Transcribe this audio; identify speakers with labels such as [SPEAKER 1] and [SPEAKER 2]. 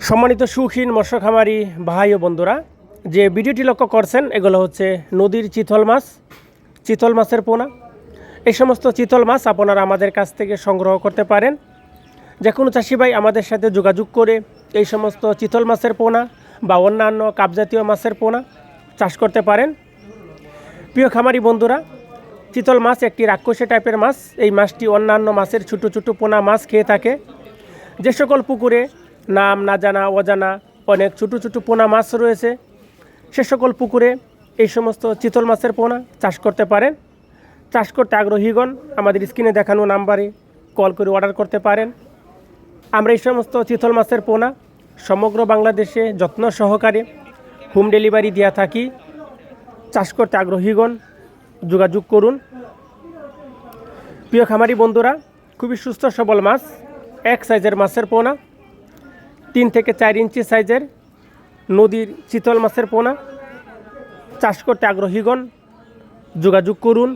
[SPEAKER 1] সম্মানিত শৌখিন মৎস্য খামারি ভাই ও বন্ধুরা, যে ভিডিওটি লক্ষ্য করছেন এগুলো হচ্ছে নদীর চিতল মাছের পোনা। এই সমস্ত চিতল মাছ আপনারা আমাদের কাছ থেকে সংগ্রহ করতে পারেন। যে কোনো চাষি ভাই আমাদের সাথে যোগাযোগ করে এই সমস্ত চিতল মাছের পোনা বা অন্যান্য কাপজাতীয় মাছের পোনা চাষ করতে পারেন। প্রিয় খামারি বন্ধুরা, চিতল মাছ একটি রাক্ষসী টাইপের মাছ। এই মাছটি অন্যান্য মাছের ছোটো ছোটো পোনা মাছ খেয়ে থাকে। যে সকল পুকুরে নাম না জানা অজানা অনেক ছোটো ছোটো পোনা মাছ রয়েছে, সে সকল পুকুরে এই সমস্ত চিতল মাছের পোনা চাষ করতে পারেন। চাষ করতে আগ্রহীগণ আমাদের স্ক্রিনে দেখানো নাম্বারে কল করে অর্ডার করতে পারেন। আমরা এই সমস্ত চিতল মাছের পোনা সমগ্র বাংলাদেশে যত্ন সহকারে হোম ডেলিভারি দেওয়া থাকি। চাষ করতে আগ্রহীগণ যোগাযোগ করুন। প্রিয় খামারি বন্ধুরা, খুবই সুস্থ সবল মাছ, এক সাইজের মাছের পোনা, 3 থেকে 4 ইঞ্চি সাইজের নদীর চিতল মাছের পোনা চাষ করতে আগ্রহীগণ যোগাযোগ করুন।